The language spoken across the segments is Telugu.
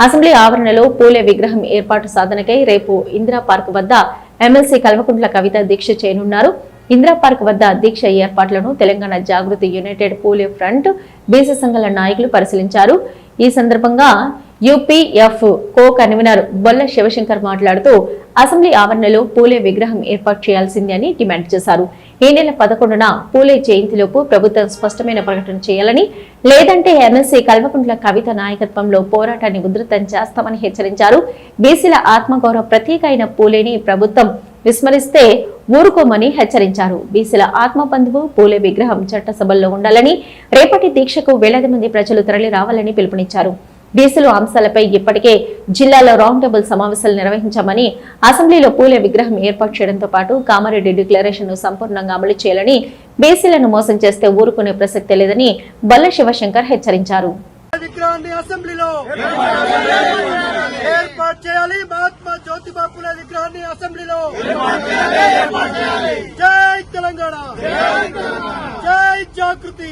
అసెంబ్లీ ఆవరణలో పూలే విగ్రహం ఏర్పాటు సాధనకై రేపు ఇందిరా పార్క్ వద్ద ఎమ్మెల్సీ కల్వకుంట్ల కవిత దీక్ష చేయనున్నారు. ఇందిరా పార్క్ వద్ద దీక్ష ఏర్పాట్లను Telangana Jagruthi united Phule front BC సంఘాల నాయకులు పరిశీలించారు. ఈ సందర్భంగా UPF co convener Bolla Shivashankar మాట్లాడుతూ అసెంబ్లీ ఆవరణలో పూలే విగ్రహం ఏర్పాటు చేయాల్సిందే అని డిమాండ్ చేశారు. ఈ నెల 11న పూలే జయంతిలోపు ప్రభుత్వం స్పష్టమైన ప్రకటన చేయాలని, లేదంటే ఎమ్మెల్సీ కల్వకుంట్ల కవిత నాయకత్వంలో పోరాటాన్ని ఉధృతం చేస్తామని హెచ్చరించారు. బీసీల ఆత్మగౌరవ ప్రతీక అయిన పూలేని ప్రభుత్వం విస్మరిస్తే ఊరుకోమని హెచ్చరించారు. బీసీల ఆత్మబంధువు పూలే విగ్రహం చట్టసభల్లో ఉండాలని, రేపటి దీక్షకు వేలాది మంది ప్రజలు తరలి రావాలని పిలుపునిచ్చారు. బీసీల అంశాలపై ఇప్పటికే జిల్లాలో రౌండ్ టేబుల్ సమావేశాలు నిర్వహించామని, అసెంబ్లీలో పూలే విగ్రహం ఏర్పాటు చేయడంతో పాటు కామారెడ్డి డిక్లరేషన్ ను సంపూర్ణంగా అమలు చేయాలని, బీసీలను మోసం చేస్తే ఊరుకునే ప్రసక్తే లేదని బొల్ల శివశంకర్ హెచ్చరించారు. విగ్రహాన్ని అసెంబ్లీలో ఏర్పాటు చేయాలి. మహాత్మా జ్యోతిబా పూలే విగ్రహాన్ని అసెంబ్లీలో జై తెలంగాణ, జై జాగృతి,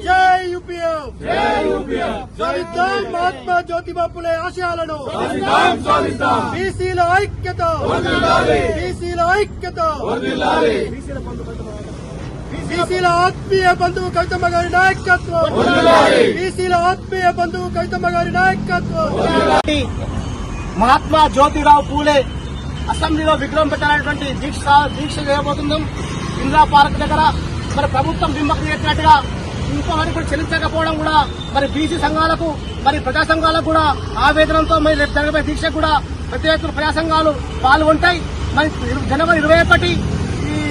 జై యూపీఎఫ్. సాధిద్దాం మహాత్మా జ్యోతిబా పూలే ఆశయాలను. బీసీల ఐక్యత, బీసీల ఐక్యత. బీసీల ఆత్మీయ బంధువు కవితమ్మ గారి నాయకత్వం, బీసీల ఆత్మీయ బంధువు కవితమ్మ గారి నాయకత్వం. మహాత్మా జ్యోతిరావు పూలే అసెంబ్లీలో విగ్రహం పెట్టాలనేటువంటి దీక్ష చేయబోతున్నాం. ఇందిరా పార్క్ దగ్గర మరి ప్రభుత్వం బింబకు చేసినట్టుగా ఇంకోవరకు కూడా చెల్లించకపోవడం కూడా మరి బీసీ సంఘాలకు, మరి ప్రజా సంఘాలకు కూడా ఆవేదనతో మరి రేపు జరగబోయే దీక్ష కూడా పెద్ద ఎత్తున ప్రజా సంఘాలు పాల్గొంటాయి. మరి జనవరి 21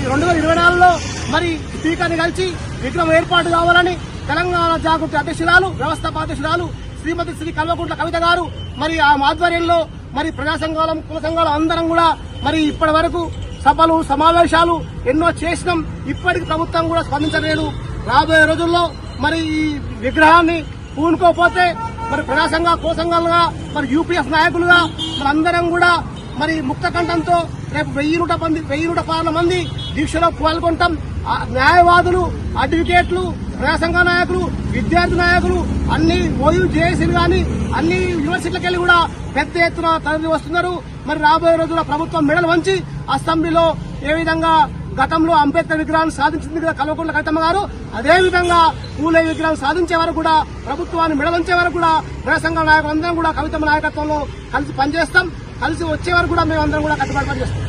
2024లో మరి స్పీకర్ని కలిసి విగ్రహం ఏర్పాటు కావాలని తెలంగాణ జాగృతి అధ్యక్షురాలు, వ్యవస్థాపాధ్యక్షురాలు శ్రీమతి శ్రీ కల్వకుంట్ల కవిత గారు మరి ఆ ఆధ్వర్యంలో మరి ప్రజా సంఘాల, కుల సంఘాలు అందరం కూడా మరి ఇప్పటి వరకు సభలు, సమావేశాలు ఎన్నో చేసినాం. ఇప్పటికి ప్రభుత్వం కూడా స్పందించలేదు. రాబోయే రోజుల్లో మరి ఈ విగ్రహాన్ని పూనుకోపోతే మరి ప్రజా సంఘ, కుల సంఘాలుగా, మరి యూపీఎఫ్ నాయకులుగా మరి అందరం కూడా మరి ముక్త కంఠంతో రేపు 1000 మంది దీక్షలో పాల్గొంటాం. న్యాయవాదులు, అడ్వకేట్లు, ప్రజా సంఘ నాయకులు, విద్యార్థి నాయకులు, అన్ని ఓయూ జేఏసీలు గాని అన్ని యూనివర్సిటీలకు వెళ్లి కూడా పెద్ద ఎత్తున తరలి వస్తున్నారు. మరి రాబోయే రోజుల్లో ప్రభుత్వం మెడలు వంచి అసెంబ్లీలో ఏ విధంగా గతంలో అంబేద్కర్ విగ్రహాన్ని సాధించింది కదా కల్వకుంట్ల కవితమ్మ గారు, అదేవిధంగా పూలే విగ్రహం సాధించే వరకు కూడా, ప్రభుత్వాన్ని మెడవంచే వరకు కూడా ప్రజా సంఘ నాయకులందరం కూడా కవితమ్మ నాయకత్వంలో కలిసి పనిచేస్తాం. కలిసి వచ్చే వరకు కూడా మేమందరం కూడా కట్టుబడి పనిచేస్తాం.